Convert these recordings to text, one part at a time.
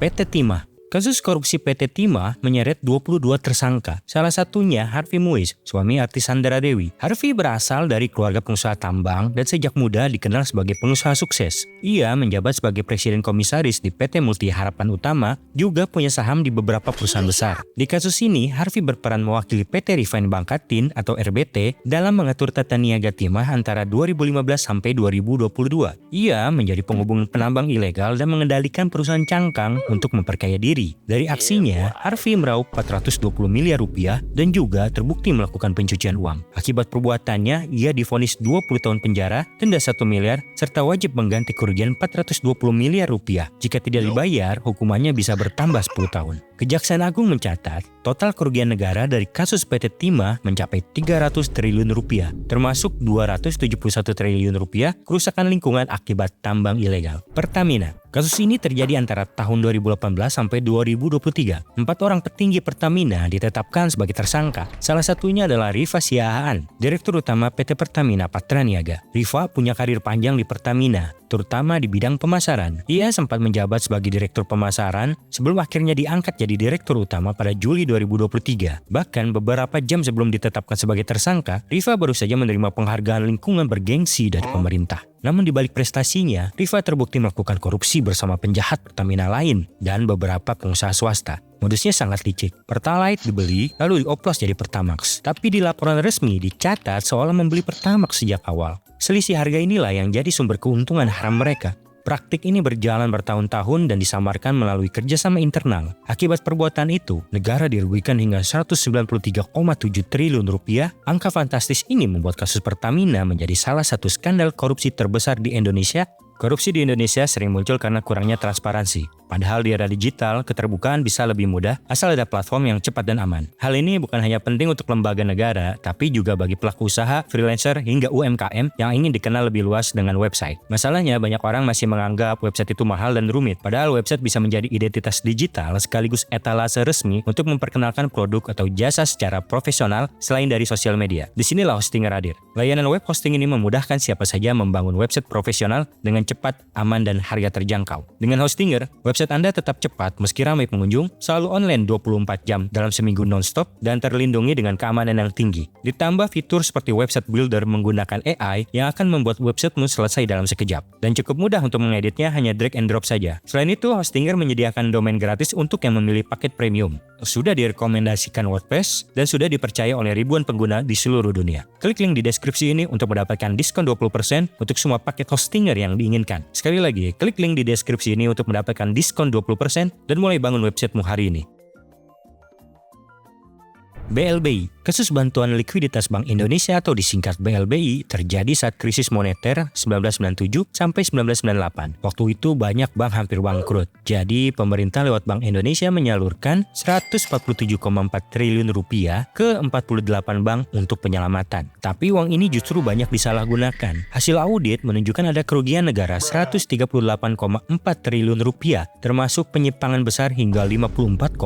PT Timah. Kasus korupsi PT Timah menyeret 22 tersangka, salah satunya Harvey Muiz, suami artis Sandra Dewi. Harvey berasal dari keluarga pengusaha tambang dan sejak muda dikenal sebagai pengusaha sukses. Ia menjabat sebagai presiden komisaris di PT Multi Harapan Utama, juga punya saham di beberapa perusahaan besar. Di kasus ini, Harvey berperan mewakili PT Refine Bangkatin atau RBT dalam mengatur tata niaga Timah antara 2015 sampai 2022. Ia menjadi penghubung penambang ilegal dan mengendalikan perusahaan cangkang untuk memperkaya diri. Dari aksinya, Harvey meraup 420 miliar rupiah dan juga terbukti melakukan pencucian uang. Akibat perbuatannya, ia divonis 20 tahun penjara, denda 1 miliar, serta wajib mengganti kerugian 420 miliar rupiah. Jika tidak dibayar, hukumannya bisa bertambah 10 tahun. Kejaksaan Agung mencatat, total kerugian negara dari kasus PT Timah mencapai 300 triliun rupiah, termasuk 271 triliun rupiah kerusakan lingkungan akibat tambang ilegal. Pertamina. Kasus ini terjadi antara tahun 2018 sampai 2023. 4 orang petinggi Pertamina ditetapkan sebagai tersangka. Salah satunya adalah Rifa Siahaan, Direktur Utama PT Pertamina Patraniaga. Rifa punya karir panjang di Pertamina, terutama di bidang pemasaran. Ia sempat menjabat sebagai Direktur Pemasaran sebelum akhirnya diangkat jadi Direktur Utama pada Juli 2023. Bahkan beberapa jam sebelum ditetapkan sebagai tersangka, Rifa baru saja menerima penghargaan lingkungan bergengsi dari pemerintah. Namun di balik prestasinya, Rifa terbukti melakukan korupsi bersama penjahat Pertamina lain dan beberapa pengusaha swasta. Modusnya sangat licik. Pertalite dibeli, lalu dioplos jadi Pertamax. Tapi di laporan resmi dicatat seolah membeli Pertamax sejak awal. Selisih harga inilah yang jadi sumber keuntungan haram mereka. Praktik ini berjalan bertahun-tahun dan disamarkan melalui kerjasama internal. Akibat perbuatan itu, negara dirugikan hingga 193,7 triliun rupiah. Angka fantastis ini membuat kasus Pertamina menjadi salah satu skandal korupsi terbesar di Indonesia. Korupsi di Indonesia sering muncul karena kurangnya transparansi. Padahal di era digital, keterbukaan bisa lebih mudah asal ada platform yang cepat dan aman. Hal ini bukan hanya penting untuk lembaga negara, tapi juga bagi pelaku usaha, freelancer, hingga UMKM yang ingin dikenal lebih luas dengan website. Masalahnya, banyak orang masih menganggap website itu mahal dan rumit. Padahal website bisa menjadi identitas digital sekaligus etalase resmi untuk memperkenalkan produk atau jasa secara profesional selain dari sosial media. Disinilah Hostinger hadir. Layanan web hosting ini memudahkan siapa saja membangun website profesional dengan cepat, aman, dan harga terjangkau. Dengan Hostinger, website Anda tetap cepat meski ramai pengunjung, selalu online 24 jam dalam seminggu non-stop, dan terlindungi dengan keamanan yang tinggi. Ditambah fitur seperti website builder menggunakan AI yang akan membuat websitemu selesai dalam sekejap. Dan cukup mudah untuk mengeditnya, hanya drag and drop saja. Selain itu, Hostinger menyediakan domain gratis untuk yang memilih paket premium. Sudah direkomendasikan WordPress dan sudah dipercaya oleh ribuan pengguna di seluruh dunia. Klik link di deskripsi ini untuk mendapatkan diskon 20% untuk semua paket Hostinger yang diinginkan. Sekali lagi, klik link di deskripsi ini untuk mendapatkan diskon 20% dan mulai bangun websitemu hari ini. BLBI. Kasus bantuan likuiditas Bank Indonesia atau disingkat BLBI terjadi saat krisis moneter 1997 sampai 1998. Waktu itu banyak bank hampir bangkrut. Jadi pemerintah lewat Bank Indonesia menyalurkan 147,4 triliun rupiah ke 48 bank untuk penyelamatan. Tapi uang ini justru banyak disalahgunakan. Hasil audit menunjukkan ada kerugian negara 138,4 triliun rupiah, termasuk penyimpangan besar hingga 54,5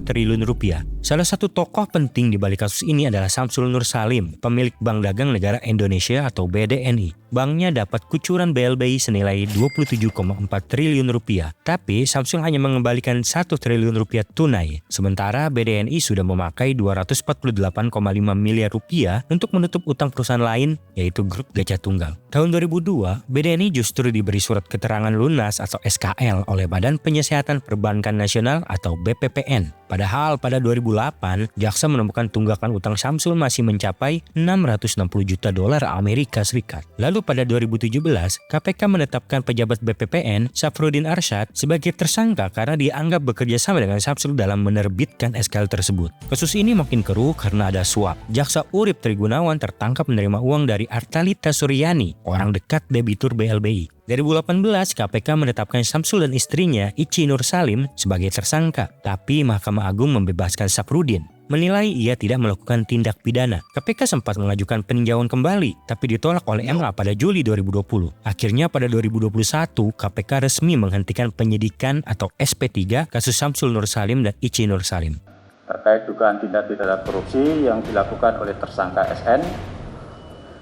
triliun rupiah. Salah satu tokoh penting di balik kasus ini adalah Samsul Nur Salim, pemilik Bank Dagang Negara Indonesia atau BDNI. Banknya dapat kucuran BLBI senilai 27,4 triliun rupiah. Tapi Samsul hanya mengembalikan 1 triliun rupiah tunai. Sementara BDNI sudah memakai 248,5 miliar rupiah untuk menutup utang perusahaan lain, yaitu grup Gajah Tunggal. Tahun 2002, BDNI justru diberi surat keterangan lunas atau SKL oleh Badan Penyihatan Perbankan Nasional atau BPPN. Padahal pada 2008, jaksa menemukan tunggakan utang Samsul masih mencapai 660 juta dolar Amerika Serikat. Lalu pada 2017, KPK menetapkan pejabat BPPN, Syafruddin Arsyad, sebagai tersangka karena dianggap bekerja sama dengan Samsul dalam menerbitkan SKL tersebut. Kasus ini makin keruh karena ada suap. Jaksa Urip Trigunawan tertangkap menerima uang dari Artalita Suryani, orang dekat debitur BLBI. 2018, KPK menetapkan Samsul dan istrinya, Ici Nur Salim, sebagai tersangka. Tapi Mahkamah Agung membebaskan Syafruddin, menilai ia tidak melakukan tindak pidana. KPK sempat mengajukan peninjauan kembali, tapi ditolak oleh MA pada Juli 2020. Akhirnya pada 2021, KPK resmi menghentikan penyidikan atau SP3 kasus Samsul Nur Salim dan Ici Nur Salim. Terkait dugaan tindak pidana korupsi yang dilakukan oleh tersangka SN,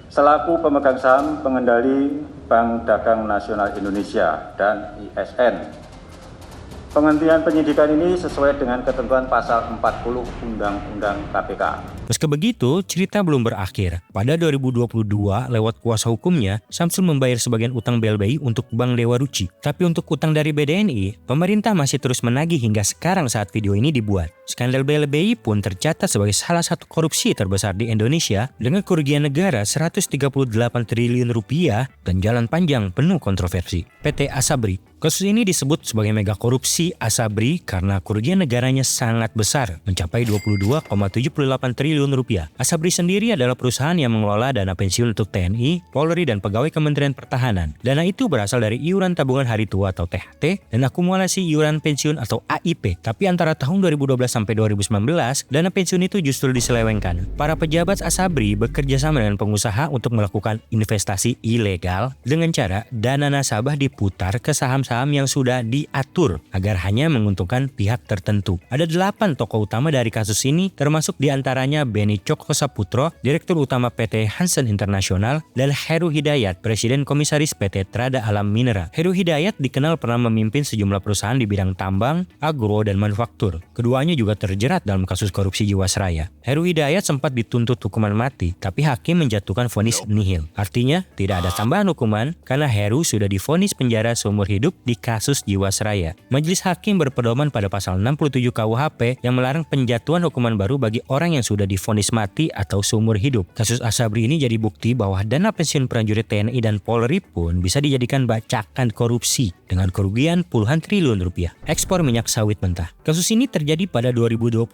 selaku pemegang saham pengendali Bank Dagang Nasional Indonesia dan ISN Penghentian penyidikan ini sesuai dengan ketentuan pasal 40 Undang-Undang KPK. Meski begitu, cerita belum berakhir. Pada 2022, lewat kuasa hukumnya, Samsul membayar sebagian utang BLBI untuk Bank Dewa Ruci. Tapi untuk utang dari BDNI, pemerintah masih terus menagih hingga sekarang saat video ini dibuat. Skandal BLBI pun tercatat sebagai salah satu korupsi terbesar di Indonesia dengan kerugian negara 138 triliun rupiah dan jalan panjang penuh kontroversi. PT Asabri. Kasus ini disebut sebagai mega korupsi Asabri karena kerugian negaranya sangat besar, mencapai 22,78 triliun rupiah. Asabri sendiri adalah perusahaan yang mengelola dana pensiun untuk TNI, Polri, dan pegawai Kementerian Pertahanan. Dana itu berasal dari iuran tabungan hari tua atau THT dan akumulasi iuran pensiun atau AIP. Tapi antara tahun 2012 sampai 2019, dana pensiun itu justru diselewengkan. Para pejabat Asabri bekerja sama dengan pengusaha untuk melakukan investasi ilegal dengan cara dana nasabah diputar ke saham-saham yang sudah diatur agar hanya menguntungkan pihak tertentu. Ada 8 tokoh utama dari kasus ini, termasuk diantaranya Beni Cokro-Saputro, Direktur Utama PT Hansen International, dan Heru Hidayat, Presiden Komisaris PT Trada Alam Minera. Heru Hidayat dikenal pernah memimpin sejumlah perusahaan di bidang tambang, agro, dan manufaktur. Keduanya juga terjerat dalam kasus korupsi Jiwasraya. Heru Hidayat sempat dituntut hukuman mati, tapi hakim menjatuhkan vonis nihil. Artinya, tidak ada tambahan hukuman karena Heru sudah divonis penjara seumur hidup di kasus Jiwasraya. Majelis hakim berpedoman pada pasal 67 KUHP yang melarang penjatuhan hukuman baru bagi orang yang sudah divonis mati atau seumur hidup. Kasus Asabri ini jadi bukti bahwa dana pensiun prajurit TNI dan Polri pun bisa dijadikan bacakan korupsi dengan kerugian puluhan triliun rupiah. Ekspor minyak sawit mentah. Kasus ini terjadi pada 2021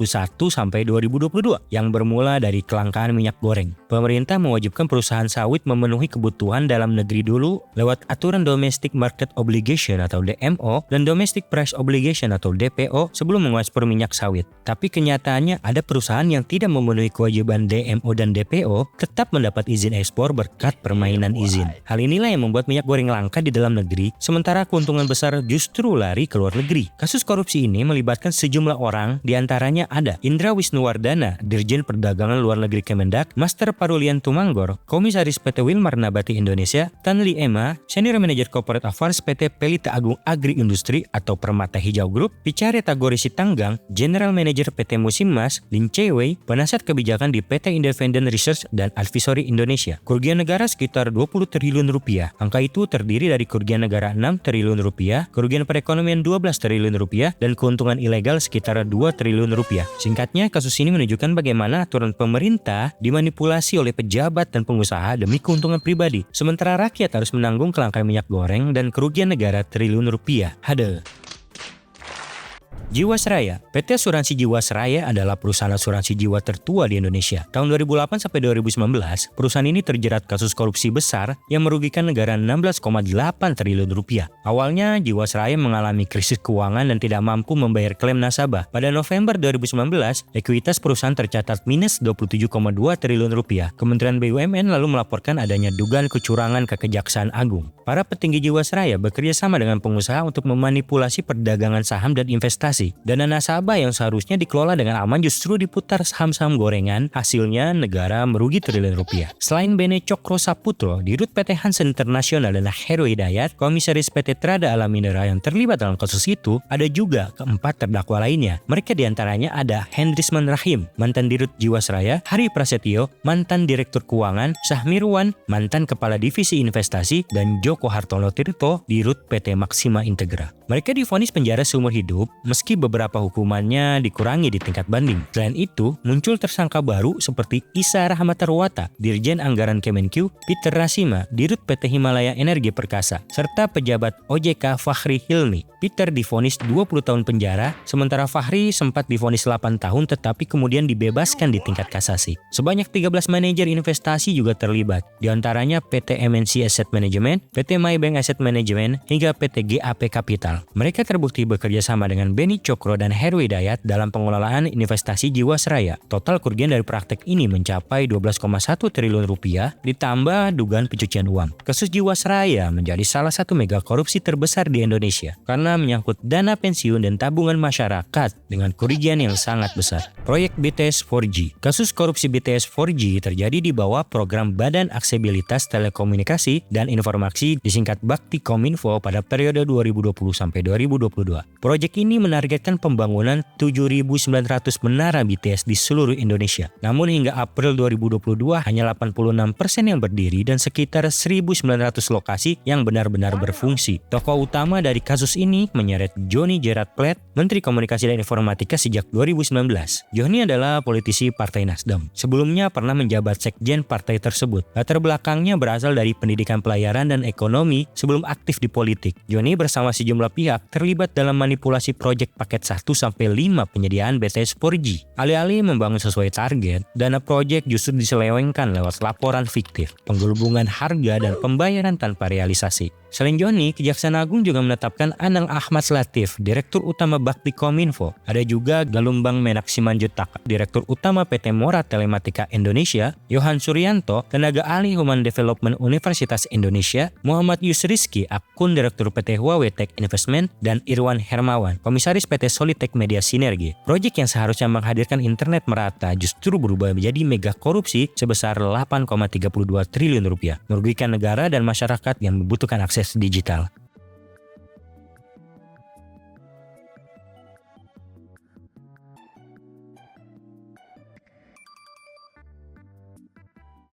sampai 2022 yang bermula dari kelangkaan minyak goreng. Pemerintah mewajibkan perusahaan sawit memenuhi kebutuhan dalam negeri dulu lewat aturan Domestic Market Obligation atau DMO dan Domestic Price Obligation atau DPO sebelum mengekspor minyak sawit. Tapi kenyataannya ada perusahaan yang tidak memenuhi kewajiban DMO dan DPO tetap mendapat izin ekspor berkat permainan izin. Hal inilah yang membuat minyak goreng langka di dalam negeri, sementara keuntungan besar justru lari ke luar negeri. Kasus korupsi ini melibatkan sejumlah orang, diantaranya ada Indra Wisnuwardana, Dirjen Perdagangan Luar Negeri Kemendak, Master Parulian Tumanggor, Komisaris PT Wilmar Nabati Indonesia, Tanli Emma, Senior Manager Corporate Affairs PT Pelita Agung Agri Industri atau Permata Hijau Group, Picare Tagore Sitanggang, General Manager PT Musimmas, Lin Chewei, penasihat kebijakan di PT Independent Research dan Advisory Indonesia. Kerugian negara sekitar 20 triliun rupiah. Angka itu terdiri dari kerugian negara 6 triliun rupiah, kerugian perekonomian 12 triliun rupiah, dan keuntungan ilegal sekitar 2 triliun rupiah. Singkatnya, kasus ini menunjukkan bagaimana aturan pemerintah dimanipulasi oleh pejabat dan pengusaha demi keuntungan pribadi, sementara rakyat harus menanggung kelangkaan minyak goreng dan kerugian negara triliun rupiah. Hade. Jiwasraya. PT Asuransi Jiwasraya adalah perusahaan asuransi jiwa tertua di Indonesia. Tahun 2008 sampai 2019, perusahaan ini terjerat kasus korupsi besar yang merugikan negara 16,8 triliun rupiah. Awalnya, Jiwasraya mengalami krisis keuangan dan tidak mampu membayar klaim nasabah. Pada November 2019, ekuitas perusahaan tercatat minus 27,2 triliun rupiah. Kementerian BUMN lalu melaporkan adanya dugaan kecurangan ke Kejaksaan Agung. Para petinggi Jiwasraya bekerja sama dengan pengusaha untuk memanipulasi perdagangan saham dan investasi. Dana nasabah yang seharusnya dikelola dengan aman justru diputar saham-saham gorengan, hasilnya negara merugi triliun rupiah. Selain Beni Cokro-Saputro, Dirut PT Hansen International dan Heru Hidayat, Komisaris PT Trada Alam Minera yang terlibat dalam kasus itu, ada juga keempat terdakwa lainnya. Mereka diantaranya ada Hendrisman Rahim, mantan Dirut Jiwasraya, Hari Prasetyo, mantan Direktur Keuangan, Sahmirwan, mantan Kepala Divisi Investasi, dan Joko Hartono Tirto, Dirut PT Maxima Integra. Mereka divonis penjara seumur hidup, meski beberapa hukumannya dikurangi di tingkat banding. Selain itu, muncul tersangka baru seperti Isa Rahmatarwata, Dirjen Anggaran Kemenq, Peter Rasima, Dirut PT Himalaya Energi Perkasa, serta pejabat OJK Fahri Hilmi. Peter divonis 20 tahun penjara, sementara Fahri sempat divonis 8 tahun tetapi kemudian dibebaskan di tingkat kasasi. Sebanyak 13 manajer investasi juga terlibat, diantaranya PT MNC Asset Management, PT Maybank Asset Management, hingga PT GAP Capital. Mereka terbukti bekerja sama dengan Beni Cokro dan Heru Hidayat dalam pengelolaan investasi Jiwasraya. Total kerugian dari praktek ini mencapai 12,1 triliun rupiah ditambah dugaan pencucian uang. Kasus Jiwasraya menjadi salah satu mega korupsi terbesar di Indonesia karena menyangkut dana pensiun dan tabungan masyarakat dengan kerugian yang sangat besar. Proyek BTS 4G. Kasus korupsi BTS 4G terjadi di bawah program Badan Aksesibilitas Telekomunikasi dan Informasi disingkat Baktikominfo pada periode 2020 sampai 2022. Proyek ini menargetkan pembangunan 7.900 menara BTS di seluruh Indonesia. Namun hingga April 2022 hanya 86% yang berdiri dan sekitar 1.900 lokasi yang benar-benar berfungsi. Tokoh utama dari kasus ini menyeret Johnny Gerard Plate, Menteri Komunikasi dan Informatika sejak 2019. Johnny adalah politisi Partai Nasdem. Sebelumnya pernah menjabat sekjen partai tersebut. Latar belakangnya berasal dari pendidikan pelayaran dan ekonomi sebelum aktif di politik. Johnny bersama sejumlah pihak terlibat dalam manipulasi proyek paket 1-5 penyediaan BTS 4G. Alih-alih membangun sesuai target, dana proyek justru diselewengkan lewat laporan fiktif, penggelembungan harga dan pembayaran tanpa realisasi. Selain Johnny, Kejaksaan Agung juga menetapkan Anang Ahmad Latif, Direktur Utama Baktikominfo. Ada juga Galumbang Menak Simanjuntak, Direktur Utama PT Mora Telematika Indonesia, Yohan Suryanto, Tenaga Ahli Human Development Universitas Indonesia, Muhammad Yusrizki, akun Direktur PT Huawei Tech Investment, dan Irwan Hermawan, Komisaris PT Solitech Media Sinergi. Proyek yang seharusnya menghadirkan internet merata justru berubah menjadi mega korupsi sebesar 8,32 triliun rupiah, merugikan negara dan masyarakat yang membutuhkan akses digital.